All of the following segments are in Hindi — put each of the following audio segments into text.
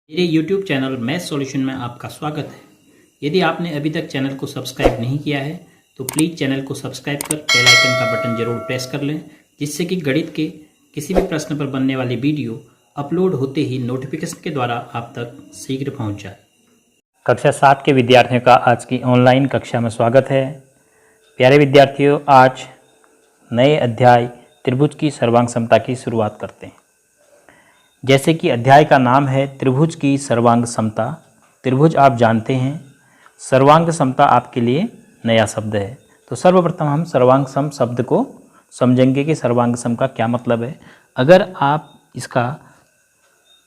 मेरे YouTube चैनल मैथ सॉल्यूशन में आपका स्वागत है। यदि आपने अभी तक चैनल को सब्सक्राइब नहीं किया है तो प्लीज़ चैनल को सब्सक्राइब कर बेल आइकन का बटन जरूर प्रेस कर लें, जिससे कि गणित के किसी भी प्रश्न पर बनने वाली वीडियो अपलोड होते ही नोटिफिकेशन के द्वारा आप तक शीघ्र पहुँच जाए। कक्षा 7 के विद्यार्थियों का आज की ऑनलाइन कक्षा में स्वागत है। प्यारे विद्यार्थियों, आज नए अध्याय त्रिभुज की सर्वांग समता की शुरुआत करते हैं। जैसे कि अध्याय का नाम है त्रिभुज की सर्वांग समता। त्रिभुज आप जानते हैं, सर्वांग समता आपके लिए नया शब्द है। तो सर्वप्रथम हम सर्वांग सम शब्द को समझेंगे कि सर्वांग सम का क्या मतलब है। अगर आप इसका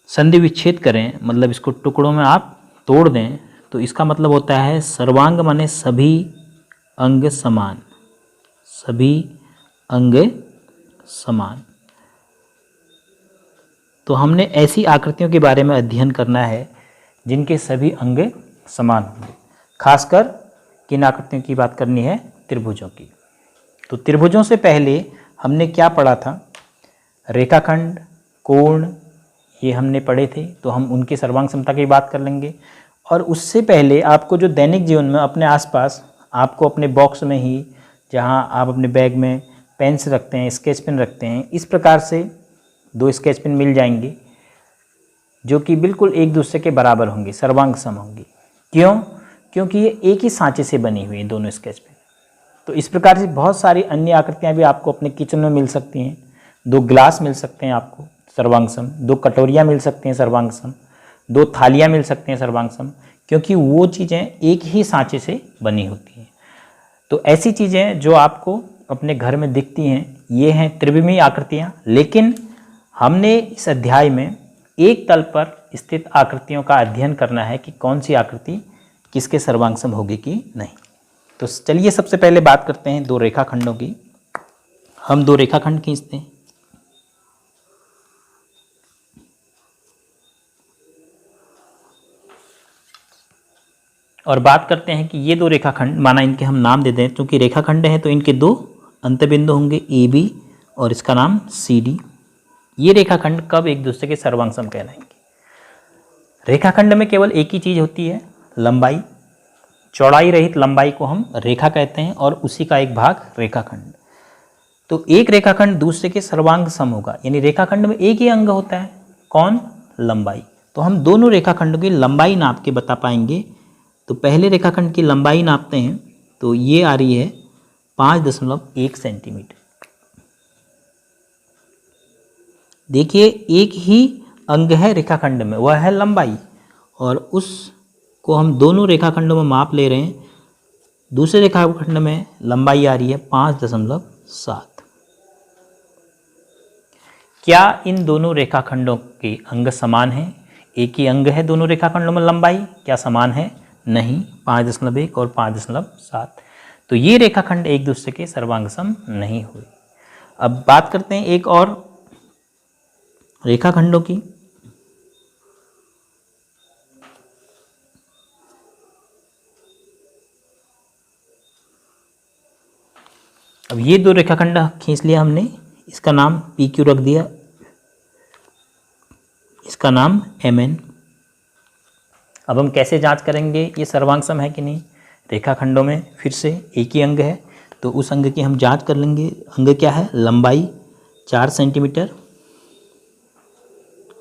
संधि विच्छेद करें, मतलब इसको टुकड़ों में आप तोड़ दें, तो इसका मतलब होता है सर्वांग माने सभी अंग समान, सभी अंग समान। तो हमने ऐसी आकृतियों के बारे में अध्ययन करना है जिनके सभी अंग समान होंगे। खासकर किन आकृतियों की बात करनी है? त्रिभुजों की। तो त्रिभुजों से पहले हमने क्या पढ़ा था? रेखाखंड, कोण, ये हमने पढ़े थे। तो हम उनकी सर्वांग समता की बात कर लेंगे। और उससे पहले आपको जो दैनिक जीवन में अपने आसपास, आपको अपने बॉक्स में ही, जहाँ आप अपने बैग में पेन्स रखते हैं, स्केच पेन रखते हैं, इस प्रकार से 2 स्केच पेन मिल जाएंगे जो कि बिल्कुल एक दूसरे के बराबर होंगे, सर्वांग सम होंगी। क्यों? क्योंकि ये एक ही सांचे से बनी हुई हैं दोनों स्केच पेन। तो इस प्रकार से बहुत सारी अन्य आकृतियाँ भी आपको अपने किचन में मिल सकती हैं। 2 गिलास मिल सकते हैं आपको सर्वांग सम, 2 कटोरियाँ मिल सकती हैं सर्वांग सम, 2 थालियाँ मिल सकती हैं सर्वांग सम, क्योंकि वो चीज़ें एक ही सांचे से बनी होती हैं। तो ऐसी चीज़ें जो आपको अपने घर में दिखती हैं, ये हैं त्रिविमीय आकृतियाँ। लेकिन हमने इस अध्याय में एक तल पर स्थित आकृतियों का अध्ययन करना है कि कौन सी आकृति किसके सर्वांग सम होगी कि नहीं। तो चलिए सबसे पहले बात करते हैं 2 रेखाखंडों की। हम 2 रेखाखंड खींचते हैं। और बात करते हैं कि ये 2 रेखाखंड, माना इनके हम नाम दे दें, क्योंकि रेखाखंड हैं तो इनके 2 अंतबिंदु होंगे, ए बी, और इसका नाम सी डी। ये रेखाखंड कब एक दूसरे के सर्वांग सम कहलाएंगे? रेखाखंड में केवल एक ही चीज होती है, लंबाई। चौड़ाई रहित लंबाई को हम रेखा कहते हैं और उसी का एक भाग रेखाखंड। तो एक रेखाखंड दूसरे के सर्वांग सम होगा, यानी रेखाखंड में एक ही अंग होता है, कौन? लंबाई। तो हम दोनों रेखाखंडों की लंबाई नाप के बता पाएंगे। तो पहले रेखाखंड की लंबाई नापते हैं, तो ये आ रही है 5.1 सेंटीमीटर। देखिए, एक ही अंग है रेखाखंड में, वह है लंबाई, और उसको हम दोनों रेखाखंडों में माप ले रहे हैं। दूसरे रेखाखंड में लंबाई आ रही है 5.7। क्या इन दोनों रेखाखंडों के अंग समान हैं? एक ही अंग है दोनों रेखाखंडों में, लंबाई क्या समान है? नहीं, 5.1 और 5.7। तो ये रेखाखंड एक दूसरे के सर्वांग सम नहीं हुए। अब बात करते हैं एक और रेखाखंडों की। अब ये 2 रेखाखंड खींच लिया हमने, इसका नाम पी क्यू रख दिया, इसका नाम एम एन। अब हम कैसे जांच करेंगे ये सर्वांग सम है कि नहीं? रेखाखंडों में फिर से एक ही अंग है, तो उस अंग की हम जांच कर लेंगे। अंग क्या है? लंबाई 4 सेंटीमीटर,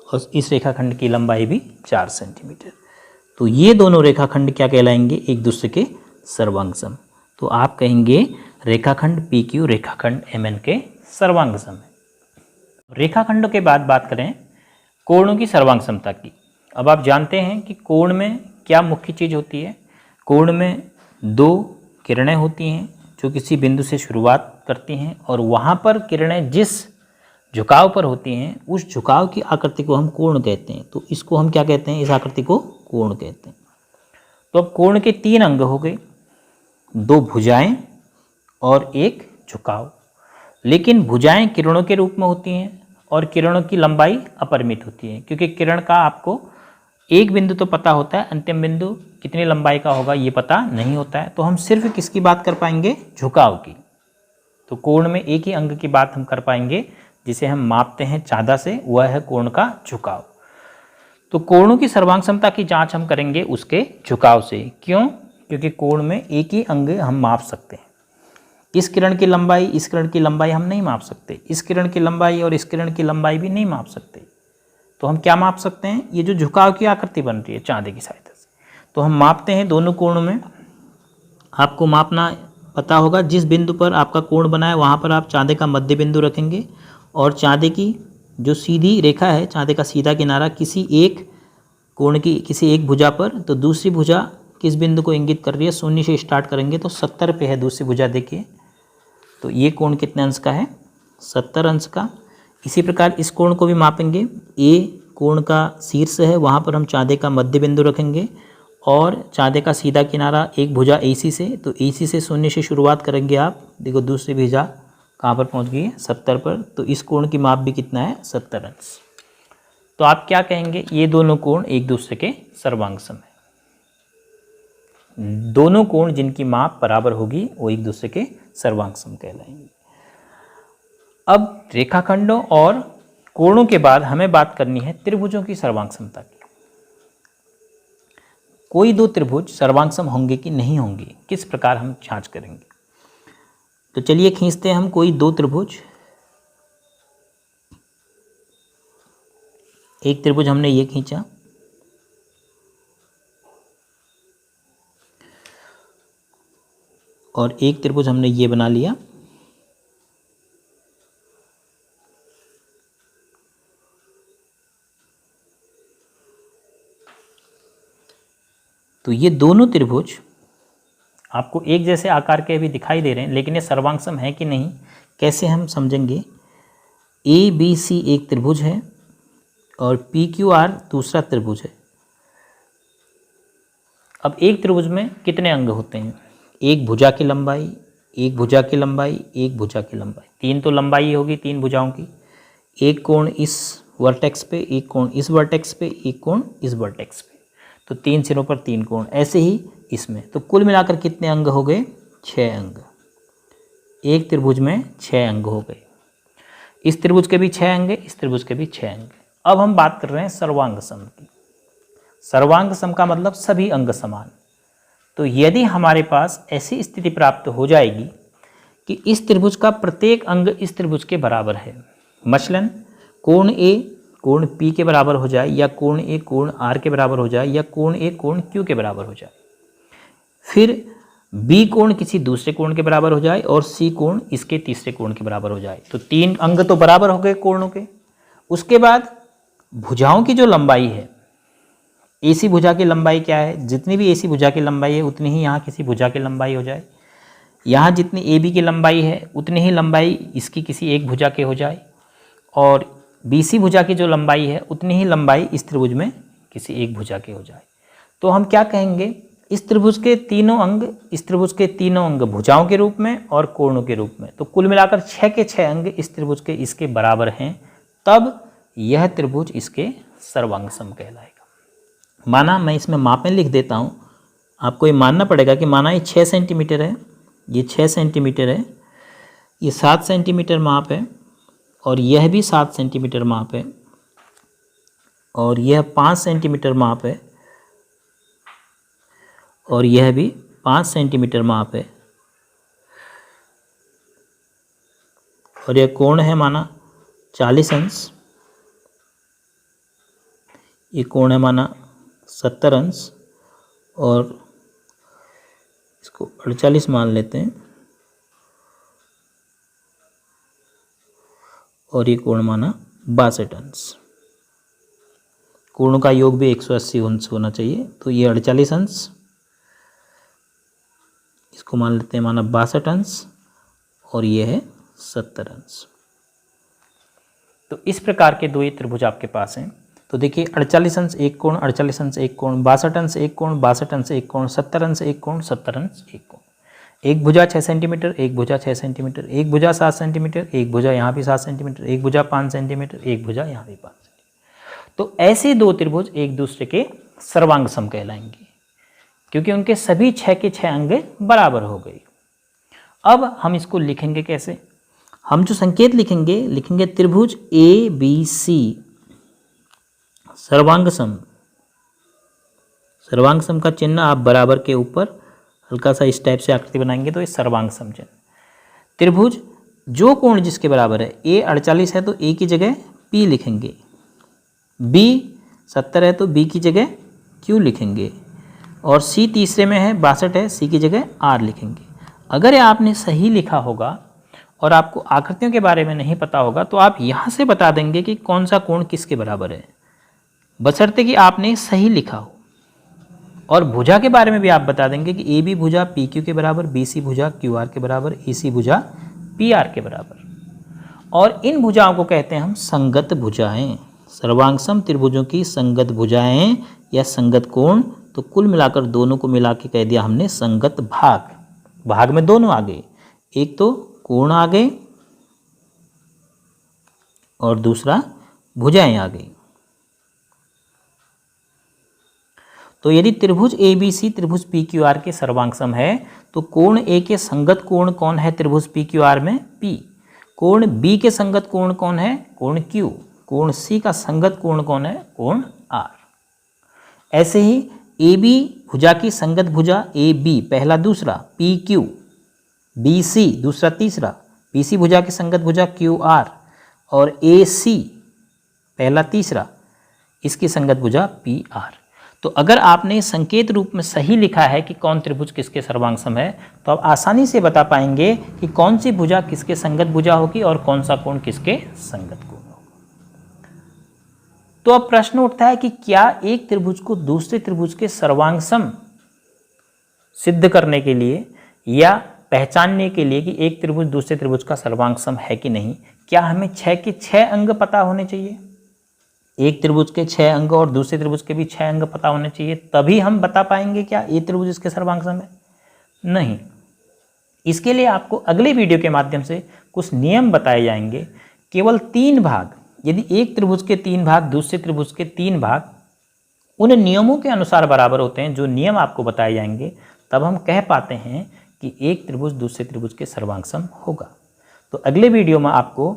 और इस रेखाखंड की लंबाई भी 4 सेंटीमीटर। तो ये दोनों रेखाखंड क्या कहलाएंगे? एक दूसरे के सर्वांग सम। तो आप कहेंगे रेखाखंड पी क्यू रेखाखंड एम एन के सर्वांग सम है। रेखाखंडों के बाद बात करें कोणों की सर्वांग समता की। अब आप जानते हैं कि कोण में क्या मुख्य चीज़ होती है? कोण में 2 किरणें होती हैं जो किसी बिंदु से शुरुआत करती हैं, और वहाँ पर किरणें जिस झुकाव पर होती हैं, उस झुकाव की आकृति को हम कोण कहते हैं। तो इसको हम क्या कहते हैं? इस आकृति को कोण कहते हैं। तो अब कोण के 3 अंग हो गए, 2 भुजाएं और एक झुकाव। लेकिन भुजाएं किरणों के रूप में होती हैं और किरणों की लंबाई अपरिमित होती है, क्योंकि किरण का आपको एक बिंदु तो पता होता है, अंतिम बिंदु कितनी लंबाई का होगा ये पता नहीं होता है। तो हम सिर्फ किसकी बात कर पाएंगे? झुकाव की। तो कोण में एक ही अंग की बात हम कर पाएंगे जिसे हम मापते हैं चांदा से, वह है कोण का झुकाव। तो कोणों की सर्वांग समता की जांच हम करेंगे उसके झुकाव से। क्यों? क्योंकि कोण में एक ही अंग हम माप सकते हैं। इस किरण की लंबाई, इस किरण की लंबाई हम नहीं माप सकते, इस किरण की लंबाई और इस किरण की लंबाई भी नहीं माप सकते। तो हम क्या माप सकते हैं? ये जो झुकाव की आकृति बन रही है चांदे की सहायता से, तो हम मापते हैं दोनों कोण में। आपको मापना पता होगा, जिस बिंदु पर आपका कोण बना है वहाँ पर आप चांदे का मध्य बिंदु रखेंगे और चांदे की जो सीधी रेखा है, चांदे का सीधा किनारा किसी एक कोण की किसी एक भुजा पर, तो दूसरी भुजा किस बिंदु को इंगित कर रही है? शून्य से स्टार्ट करेंगे तो 70 पे है दूसरी भुजा। देखिए तो ये कोण कितने अंश का है? 70 अंश का। इसी प्रकार इस कोण को भी मापेंगे। ए कोण का शीर्ष है, वहाँ पर हम चांदे का मध्य बिंदु रखेंगे और चांदे का सीधा किनारा एक भुजा AC से, तो AC से शून्य से शुरुआत करेंगे आप। देखो दूसरी भुजा कहाँ पर पहुँच गई है? 70 पर। तो इस कोण की माप भी कितना है? 70 अंश। तो आप क्या कहेंगे? ये दोनों कोण एक दूसरे के सर्वांग सम है। दोनों कोण जिनकी माप बराबर होगी वो एक दूसरे के सर्वांग सम कहलाएंगे। अब रेखाखंडों और कोणों के बाद हमें बात करनी है त्रिभुजों की सर्वांग समता की। कोई दो त्रिभुज सर्वांग सम होंगे कि नहीं होंगे, किस प्रकार हम जांच करेंगे? तो चलिए खींचते हैं हम कोई दो त्रिभुज। एक त्रिभुज हमने ये खींचा और एक त्रिभुज हमने ये बना लिया। तो ये दोनों त्रिभुज आपको एक जैसे आकार के भी दिखाई दे रहे हैं, लेकिन ये सर्वांग सम है कि नहीं कैसे हम समझेंगे? ABC एक त्रिभुज है और PQR दूसरा त्रिभुज है। अब एक त्रिभुज में कितने अंग होते हैं? एक भुजा की लंबाई, एक भुजा की लंबाई, एक भुजा की लंबाई, तीन तो लंबाई होगी तीन भुजाओं की। एक कोण इस वर्टेक्स पे, एक कोण इस वर्टेक्स पे, एक कोण इस वर्टेक्स पे, तो तीन सिरों पर तीन कोण। ऐसे ही इसमें तो कुल मिलाकर कितने अंग हो गए? 6 अंग। एक त्रिभुज में 6 अंग हो गए। इस त्रिभुज के भी 6 अंग, इस त्रिभुज के भी 6 अंग। अब हम बात कर रहे हैं सर्वांग सम की। सर्वांग सम का मतलब सभी अंग समान। तो यदि हमारे पास ऐसी स्थिति प्राप्त हो जाएगी कि इस त्रिभुज का प्रत्येक अंग इस त्रिभुज के बराबर है, मसलन कोण A कोण P के बराबर हो जाए, या कोण A कोण R के बराबर हो जाए, या कोण A कोण Q के बराबर हो जाए, फिर B कोण किसी दूसरे कोण के बराबर हो जाए और C कोण इसके तीसरे कोण के बराबर हो जाए, तो तीन अंग तो बराबर हो गए कोणों के। उसके बाद भुजाओं की जो लंबाई है, AC भुजा की लंबाई क्या है? जितनी भी AC भुजा की लंबाई है उतनी ही यहाँ किसी भुजा की लंबाई हो जाए। यहाँ जितनी AB की लंबाई है उतनी ही लंबाई इसकी किसी एक भुजा के हो जाए, और BC भुजा की जो लंबाई है उतनी ही लंबाई इस त्रिभुज में किसी एक भुजा के हो जाए। तो हम क्या कहेंगे? इस त्रिभुज के तीनों अंग, इस त्रिभुज के तीनों अंग भुजाओं के रूप में और कोणों के रूप में, तो कुल मिलाकर 6 के 6 अंग इस त्रिभुज के इसके बराबर हैं, तब यह त्रिभुज इसके सर्वांग सम कहलाएगा। माना मैं इसमें मापें लिख देता हूँ, आपको ये मानना पड़ेगा कि माना ये 6 सेंटीमीटर है, ये 6 सेंटीमीटर है, ये 7 सेंटीमीटर माप है, और यह भी 7 सेंटीमीटर माप है, और यह 5 सेंटीमीटर माप है, और यह भी 5 सेंटीमीटर माप है, और यह कोण है माना 40 अंश, ये कोण है माना 70 अंश, और इसको 48 मान लेते हैं, और ये कोण माना 62 अंश। कोणों का योग भी 180 अंश होना चाहिए, तो ये 48 अंश, इसको मान लेते हैं माना 62 अंश, और ये है 70 अंश। तो इस प्रकार के दो ये त्रिभुज आपके पास हैं। तो देखिए 48 अंश एक कोण, 48 अंश एक कोण, 62 अंश एक कोण, 62 अंश एक कोण, 70 अंश एक कोण, 70 अंश एक कोण। एक भुजा 6 सेंटीमीटर, एक भुजा 6 सेंटीमीटर, एक भुजा 7 सेंटीमीटर, एक भुजा यहाँ भी 7 सेंटीमीटर, एक भुजा 5 सेंटीमीटर, एक भुजा यहाँ भी 5 सेंटीमीटर। तो ऐसे दो त्रिभुज एक दूसरे के सर्वांग सम कहलाएंगे, क्योंकि उनके सभी 6 के 6 अंग बराबर हो गए। अब हम इसको लिखेंगे कैसे? हम जो संकेत लिखेंगे त्रिभुज ABC सर्वांग सम, सर्वांग सम का चिन्ह आप बराबर के ऊपर हल्का सा इस टाइप से आकृति बनाएंगे तो ये सर्वांग सम चिन्ह। त्रिभुज जो कोण जिसके बराबर है, ए 48 है तो ए की जगह पी लिखेंगे, बी 70 है तो बी की जगह क्यू लिखेंगे, और सी तीसरे में है 62 है, सी की जगह आर लिखेंगे। अगर आपने सही लिखा होगा और आपको आकृतियों के बारे में नहीं पता होगा तो आप यहाँ से बता देंगे कि कौन सा कोण किसके बराबर है, बशर्ते कि आपने सही लिखा हो। और भुजा के बारे में भी आप बता देंगे कि ए बी भुजा पी क्यू के बराबर, बी सी भुजा क्यू आर के बराबर, ए सी भुजा पी आर के बराबर। और इन भुजाओं को कहते हैं हम संगत भुजाएं। सर्वांगसम त्रिभुजों की संगत भुजाएं या संगत कोण, तो कुल मिलाकर दोनों को मिला के कह दिया हमने संगत भाग। भाग में दोनों आ गए, एक तो कोण आ गए और दूसरा भुजाएं आ गई। तो यदि त्रिभुज ए बी सी त्रिभुज पी क्यू आर के सर्वांगसम है तो कोण ए के संगत कोण कौन है त्रिभुज पी क्यू आर में? पी। कोण बी के संगत कोण कौन है? कोण क्यू। कोण सी का संगत कोण कौन है? कोण आर। ऐसे ही ए बी भुजा की संगत भुजा ए बी पहला दूसरा, पी क्यू, बी सी दूसरा तीसरा, पी सी भुजा की संगत भुजा क्यू आर, और ए सी पहला तीसरा, इसकी संगत भुजा पी आर। तो अगर आपने संकेत रूप में सही लिखा है कि कौन त्रिभुज किसके सर्वांगसम है तो आप आसानी से बता पाएंगे कि कौन सी भुजा किसके संगत भुजा होगी और कौन सा कोण किसके संगत कोण होगा। तो अब प्रश्न उठता है कि क्या एक त्रिभुज को दूसरे त्रिभुज के सर्वांगसम सिद्ध करने के लिए या पहचानने के लिए कि एक त्रिभुज दूसरे त्रिभुज का सर्वांगसम है कि नहीं, क्या हमें 6 के 6 अंग पता होने चाहिए? एक त्रिभुज के 6 अंग और दूसरे त्रिभुज के भी 6 अंग पता होने चाहिए, तभी हम बता पाएंगे क्या ये त्रिभुज इसके सर्वांगसम है? नहीं। इसके लिए आपको अगले वीडियो के माध्यम से कुछ नियम बताए जाएंगे। केवल 3 भाग, यदि एक त्रिभुज के 3 भाग दूसरे त्रिभुज के 3 भाग उन नियमों के अनुसार बराबर होते हैं, जो नियम आपको बताए जाएंगे, तब हम कह पाते हैं कि एक त्रिभुज दूसरे त्रिभुज के सर्वांगसम होगा। तो अगले वीडियो में आपको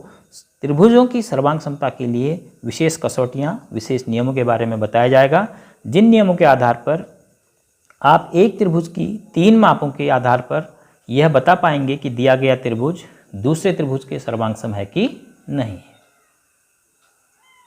त्रिभुजों की सर्वांग समता के लिए विशेष कसौटियाँ, विशेष नियमों के बारे में बताया जाएगा, जिन नियमों के आधार पर आप एक त्रिभुज की 3 मापों के आधार पर यह बता पाएंगे कि दिया गया त्रिभुज दूसरे त्रिभुज के सर्वांगसम है कि नहीं।